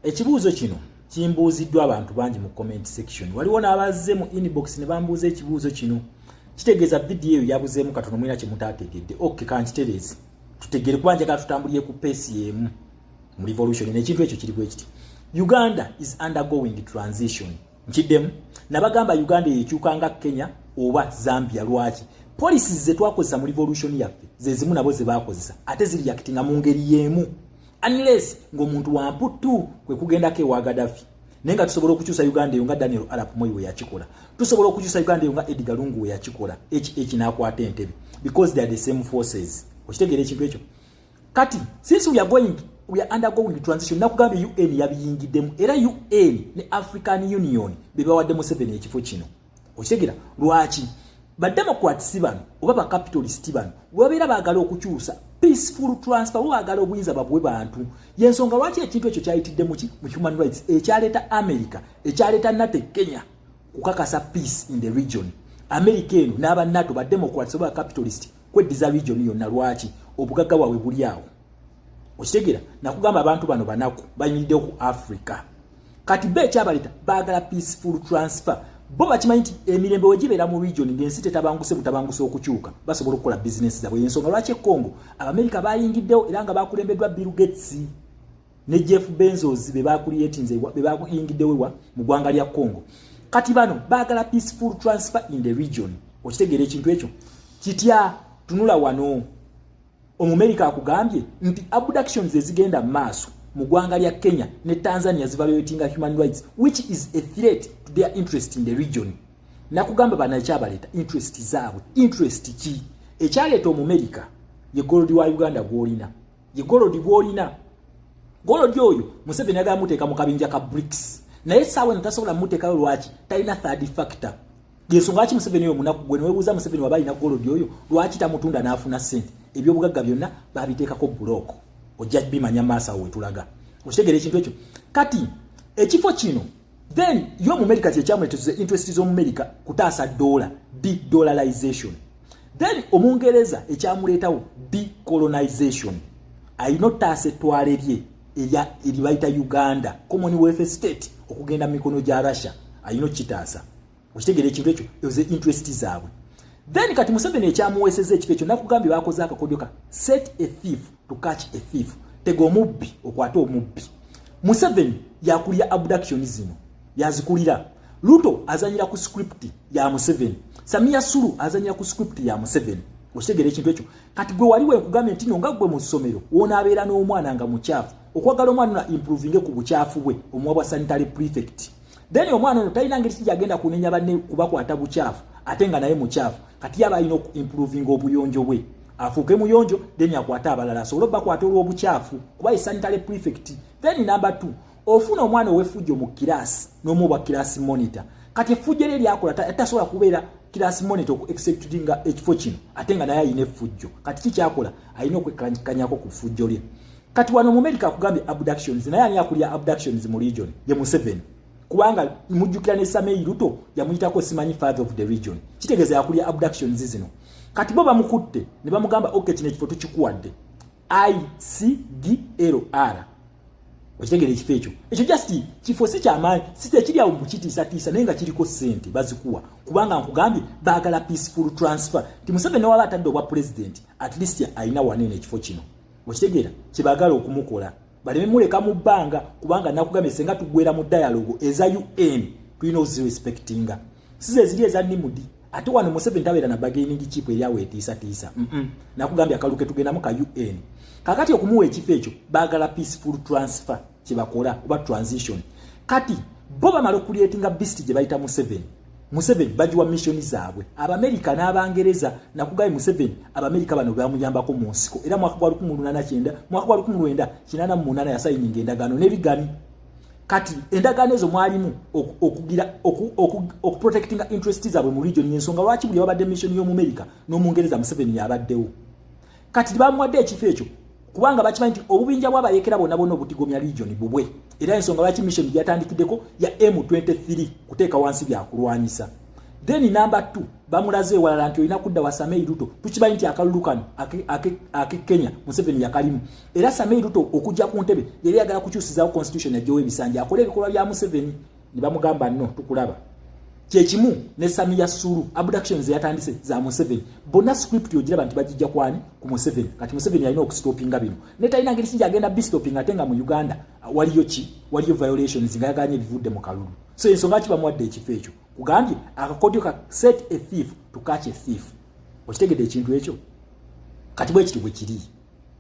ekibuuzo kino kimbuuziddwa abantu bangi mu comment section. Waliwo n'abazze mu inbox ne bambuuza ekibuuzo kino. Kitegeeza video eyo yabuzeemu katono mwina kye mutaategedde. Okay, kankitereeze. Tutegere kuba njagala tutambulire ku pace y'emu mu revolution. N'ekintu ekyo kiri bwe kiti. Uganda is undergoing transition. Nkiddemu nabagamba Uganda yekyuka nga Kenya oba Zambia. Lwaki? Policies ze twakozesa mu revolution yaffe ze zimu nabo ze baakozesa ate ziri actinga mu ngeri y'emu. Unless ng'omuntu wamputu kwe kugendako ewa Gaddafi. Nenga tusobola okukyusa Uganda eyo nga Daniel Arap Moi we yakikola. Tusobola okukyusa Uganda eyo nga Edgar Lungu we yakikola. N'akwata Entebbe. Because they are the same forces. Okitegeera ekintu ekyo. Kati, since we are undergoing transition, nakugambye UN yabiyingiddemu era UN ne African Union bebawadde Museveni ekifo kino. Okitegeera lwaki? Ba Democrats bano oba ba capitalist bano wabeera baagala okukyusa peaceful transfer waagala obuyinza babwe bantu. Yensonga lwaki ekintu ekyo kyayitidde mu human rights ekyaleeta America ekyaleeta NATO Kenya kukakasa peace in the region. America eno n'aba NATO ba Democrats oba capitalist kweddiza region yonna. Lwaki? Obugagga bwabwe buli awo. Okitegeera nakugamba abantu bano banaku bayimiridde ku Africa. Kati be ekyabaleta baagala peaceful transfer. Bo bakimanyi nti emirembe wegibeera mu region ng'ensi tetabanguse butabanguse okukyuka basobola okukola business zaabwe. Ensonga lwaki Congo Abamerika bayingiddewo era nga bakulembeddwa Bill Gates ne Jeff Bezos be bakuyingiddewo mu ggwanga lya Congo. Kati bano baagala peaceful transfer in the region. Okitegeera ekintu ekyo kitya? Tunula wano Omumerika akugambye nti abductions ezigenda maaso mu ggwanga lya Kenya ne Tanzania zivaluating human rights which is a threat to their interest in the region. Nakugamba bana ekyabaleta interest zaabwe. Interest ki? Ekyaleeta Omumerika ye gold wa Uganda gwolina. Ye gold gwolina. Gold oyo Museveni agala muteeka mu kabinja ka BRICS. Naye saawa ntasobola muteekayo lwaki? Talina third factor. Yensonga lwaki Museveni oyo munaku gwe newebuuza Museveni waba alina gold oyo lwaki tamutunda n'afuna ssente? Ebyobugagga byonna babiteekako buloko. Ojja bimanya maaso awo wetulaga. Okitegeera ekintu ekyo. Kati ekifo kino then yo Omumerika kyekyamuleeteza interest z'Omumerika kutaasa dola de-dollarization. Then Omungereza ekyamuleetawo decolonization. Ayina ottaasa ettwale lye eri bayita Uganda Commonwealth State okugenda mu mikono gya Russia. Ayina okitaasa. Okitegeera ekintu ekyo ezo interest zaabwe. Then kati Museveni ekyamuweeseza ekifo ekyo nakugambye bakoze akakodyo ka set a thief to catch a thief. Tega omubbi okwata omubbi. Museveni yakulya abduction zino yazikulira. Ruto azanyira ku script ya Museveni. Samia Suluhu azanyira ku script ya Museveni. Okitegeera ekintu ekyo. Kati gwe waliwo ekugambye nti nga gwe mu ssomero wona abeera n'omwana nga mukyafu. Okwagala omwana na improving ku bukyafu bwe omuwabwa sanitary prefect. Then omwana ono talina ngeri kijagenda kunenya banne kubakwata bukyafu ate nga naye mukyafu. Kati yaba alina improving obuyonjo bwe. Afuuke muyonjo then akwata abalala asobola bakwata olw'obukyafu kuba ye sanitary prefect. Then number 2 ofuna omwana ow'effujjo mu kirasi n'omuwa kirasi monitor. Kati effujjo lye lyakola tasobola kubeera kirasi monitor ku executinga ekifo kino ate nga naye ayina effujjo. Kati kikyakola ayina okwekanyako ku ffujjo lye. Kati wano mu America akugambye abductions naye ani akulya abductions mu region ye Museveni. Kubanga mujjukira ne Samei Ruto yamuyitako simanyi father of the region. Kitegeeza yakulya abductions zino. Kati bo bamukutte ne bamugamba okay kino ekifo tukikuwadde ICDLR. Okitegeera ekifo ekyo. Ekyo just kifo si kyamaanyi si tekiri awo mukitiisatiisa naye nga kiriko ssente bazikuwa. Kubanga nkugambye baagala peaceful transfer. Ti Museveni waba atadde obwa president at least ayina wanene ekifo kino. Okitegeera kye baagala okumukola. Baleme muleka mu bbanga kubanga nakugambye senga tugwera mu dialogue eza UN tulina ozirespectinga. Size ziri eza nimudi. Ate wano Museveni tabeera na bargaining chip eryawe etiisa. Nakugambye akaluke tugenda mu ka UN. Kakati okumuwa ekifo ekyo baagala peaceful transfer kibakola oba transition. Kati bo bamala okuleetinga beast gye bayita Museveni bajiwa mission zaabwe. Abamerika n'Abangereza nakugambye Museveni Abamerika bano bamuyambako mu nsiko. Era mwaka gwa 1889 mwaka gwa 1988 yasayininga endagaano n'ebigani. Kati endagaano ezo mwalimu okugira okuprotecting interests zaabwe mu region y'ensonga lwaki buli abadde mission y'Omumerika n'Omungereza Museveni yabaddewo. Kati bamuwadde ekifo ekyo kubanga bakimanyi nti obubinja bw'abayekera bonna obutigomya region bubwe. Era ensonga lwaki mission yatandikiddeko ya M23 kuteeka wansi byakulwanyisa. Then number 2 bamulaze walala nti olina kudda wa Samei Ruto tukimanyi nti akalulu kano Kenya Museveni yakalimu era Samei Ruto okujja ku ntebe yali yagala kukyusizawo constitution ya Joe Bisanja akole ebikolwa bya Museveni ne bamugamba no tukulaba kyekimu ne Samia Sulu abductions yatandise za Museveni bona script yogiraba nti bajijja kwani ku Museveni kati Museveni alina okustopinga bino ne talina ngeri kijja agenda bistoping atenga mu Uganda waliyo violations ngayaganye bivudde mu kalulu so ensonga ki bamwadde ekifo ekyo kugambye akakodyo ka set a thief to catch a thief okitegedde ekintu ekyo kati bwe kiri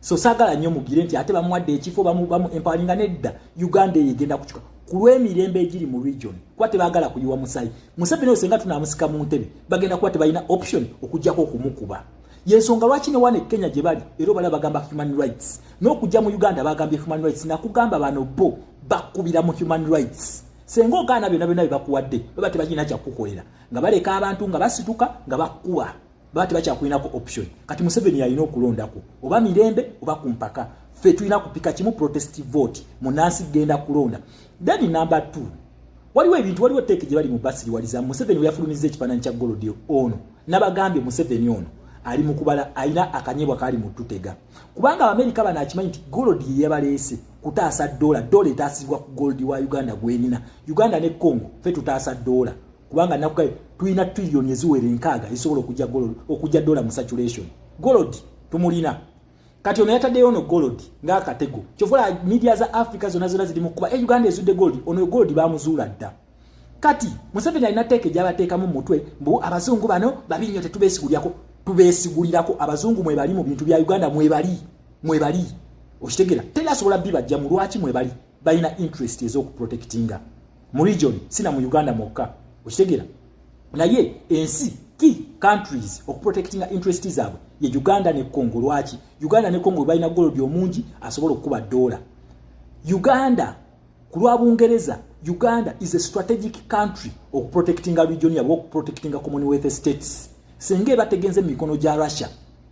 so sagala nnyo mugire nti ate bamwadde ekifo bamu empalinga nedda Uganda yegenda kuchuka kulw'emirembe egiri mu region kwa tebagala kuyiwa Musayi Museveni osenga tunamusika mu ntebe bagenda kuba tebalina option okujjako okumukuba yensonga lwaki ne wane Kenya gye bali era bala bagamba human rights n'okujja mu Uganda bagambye human rights nakugamba bano bo bakubira mu human rights sengo ogana byonna bakuwadde baba tebakina kya kukolera nga baleka abantu nga basituka nga bakuwa baba tebakyakulinako option kati Museveni yalina okulondako oba mirembe oba kumpaka fe tulina kupika kimu protest vote munansi genda kulonda. Then number 2 waliwo teke gye bali mu basiri waliza Museveni we yafulumiza ekifaananyi kya Golodi ono nabagambye Museveni ono ali mu kubala alina akanyebwa kali mu tutega kubanga Amerika bana akimanyi nti Golodi yabaleese kutaasa dola etaasibwa ku gold wa Uganda gwerina Uganda ne Congo fe tutaasa dola kubanga nakugaye tulina trillion eziwere nkaaga isobola okujja dola mu saturation Golodi tumulina kati ono yataddeyo ono gold ng'akatego kyovola media za Africa zonna ziri mu kuba Uganda ezudde gold ono gold bamuzuula dda kati Museveni alina teeke gy'abateekamu mutwe mbu abazungu bano babinyo tubeesigulirako abazungu mwebali mu bintu bya Uganda mwebali okitegera teri asobola bibajja mu lwaki mwebali balina interest ez'okuprotectinga mu region sina mu Uganda mokka okitegera naye ensi key countries okuprotectinga interest zaabwe ye Uganda ne Congo lwaki Uganda ne Congo balina gold omungi asobola okuba dola Uganda kulwa Bungereza Uganda is a strategic country okuprotectinga region yabo okuprotectinga Commonwealth states senge bategenze mikono gya Russia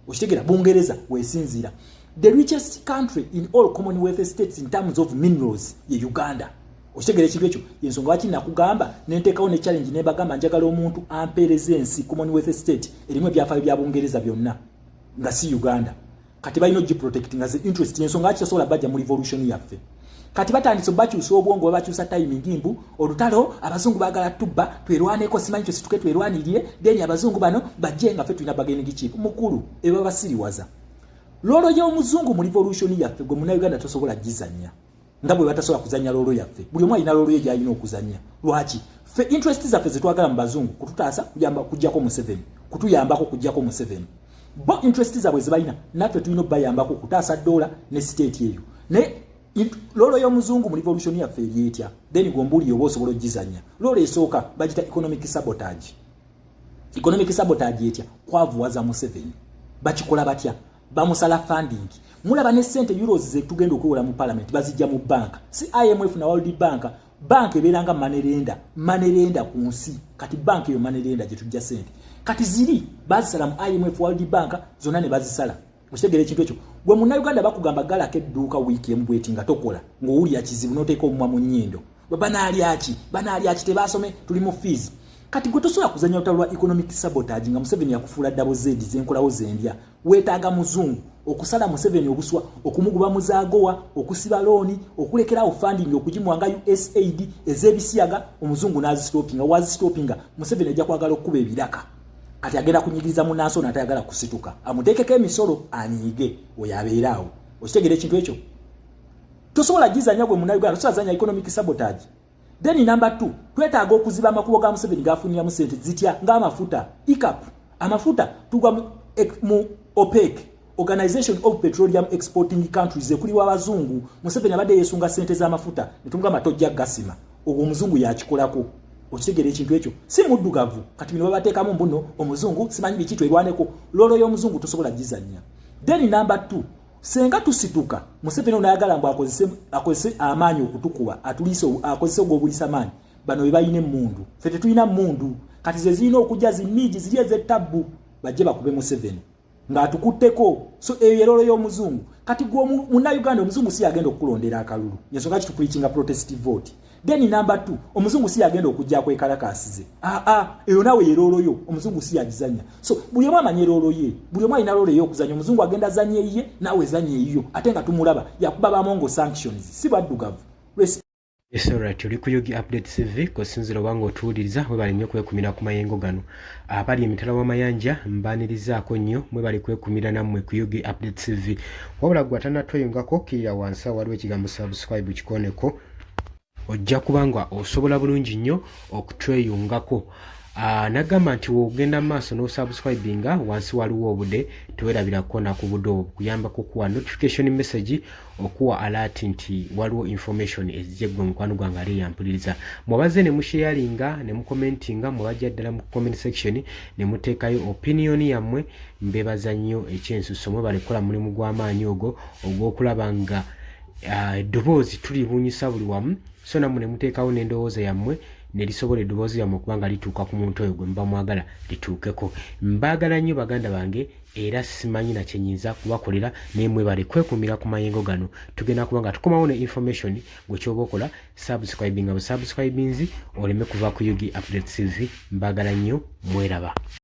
okitegera Bungereza wesinzira the richest country in all Commonwealth states in terms of minerals ye Uganda okitegera ekintu ekyo yensonga lwaki nakugamba nenteekawo ne challenge ne bagamba njagala omuntu ampeereza ensi Commonwealth state erimu ebyafaayo bya Bungereza byonna nga si Uganda kati balina ogiprotecting as interest yensonga lwaki tasobola bajja mu revolution yaffe kati batandise bakyusa obwongo bakyusa timing mbu olutalo abazungu bagala tubba twerwaneko simanyi kyo situke twerwanirire deni abazungu bano bajje nga ffe tulina bargaining chip mukulu eba basiriwaza lolo y'omuzungu mu revolution yaffe gwe muna Uganda tosobola gizanya nga bwe batasobola kuzanya lolo yaffe buli omu alina lolo ye gy'alina okuzanya lwaki ffe interest zaffe zetwagala mu bazungu kututaasa kujjako Museveni kutuyambako kujjako Museveni bo interest zaabwe zebalina naffe tulina obayambako kutaasa dola ne state eyo ne lolo y'omuzungu mu revolution yaffe eryetya then gombuli oba osobola ogizanya lolo esooka bagita economic sabotage etya kwavuwaza Museveni bakikola batya bamusala funding mulaba ne sente euros ze tugenda okuwola mu parliament bazijja mu bank si IMF na World Bank ebeeranga manerenda ku nsi kati bank eyo manerenda gye tujja sente kati ziri bazisala mu IMF World Bank zonna ne bazisala okitegera ekintu ekyo gwe munna Uganda bakugamba galako edduuka wiiki emu bweti nga tokola ng'owulira kizibu n'oteeka omumwa mu nnyindo banaalyaki tebasome tuli mu fees kati gwe tosobola kuzanya olutalo lwa economic sabotage nga Museveni yakufuula ddabo zedi zenkolawo zendya weetaaga muzungu okusala Museveni obuswa okumuguba muzaagowa okusiba looni okulekerawo funding okugimwanga USAID ez'ebisiyaga omuzungu n'azistopinga wazistopinga Museveni ajja kwagala okuba ebiraka kati agenda kunyigiriza munnansi ono atayagala kusituka amuteekeko emisolo anyiige oyo abeeraawo okitegera ekintu ekyo tosobola gizanya gwe munna Uganda tosobola zanya economic sabotage. Then number 2 twetaaga okuziba amakubo ga Museveni gafunira mu sente zitya ng'amafuta ICAP amafuta tugwa mu OPEC Organization of Petroleum Exporting Countries ekuli w'abazungu Museveni abadde yesunga sente z'amafuta netunga matojja gasima ogwo omuzungu yakikolako okitegera ekintu ekyo si muddugavu kati bino babateekamu mbuno omuzungu simanyi biki twerwaneko lolo y'omuzungu tosobola gizanya. Then number 2 senga tusituka Museveni onayagala mbu akozese amaanyi okutukuba atuliise akozese ogw'obulisa maanyi bano bebayina emmundu ffe tetulina mmundu kati ze zirina okujja zimiji ziri ez'ettabu bajje bakube Museveni ng'atukutteko so eyo yerolo y'omuzungu kati gwe munnayuganda omuzungu si yagenda okukulondera akalulu yensonga kitupulichinga protestive vote then number 2 omuzungu si yagenda okujja kwekalakasize eyo nawe yerolo yo omuzungu si yagizanya so buli omu amanya erolo ye buli omu alina rolo ey'okuzanya omuzungu agenda azanye ye nawe zanye eyo ate nga tumulaba yakuba bamongo sanctions si baddugavu. Yes, alright. Uli ku Yugi Update TV kosinziro wangu otuwuliriza mwebali nnyo kwekumira ku mayengo gano abali emitala w'amayanja mbanirizaako nnyo mwebali kwekumira nammwe ku Yugi Update TV wabula gwe atanatweyungako kirira wansi waliwo ekigambo subscribe kikoneko ojja kubanga osobola bulungi nnyo okutweyungako. Nagamba nti wogenda maaso no subscribinga wansi waliwo obude tewerabirako naku budde okuyambako kuwa notification message okuwa alert nti waliwo information ezije gwe mukwano gwange ali yampuliriza mwabaze ne musharinga ne mukomentinga mwabajja ddala mu comment section ne muteekayo opinion yammwe mbebaza nnyo ekyensuso mwe balikola mulimu gw'amaanyi ogw'okulaba nga eddoboozi tulibuunyisa buli wamu so nammwe ne muteekawo n'endowooza yammwe nelisobola eddoboozi yammwe okubanga lituuka ku muntu oyo gwe muba mwagala lituukeko. Mbaagala nnyo baganda bange era simanyi na kyenyinza kubakolera naye mwebale kwekumira ku mayengo gano tugenda kubanga tukomawo ne information gwe kyoba okola subscribinga busubscribinzi oleme kuva ku Yugi Update TV. Mbaagala nnyo mweraba.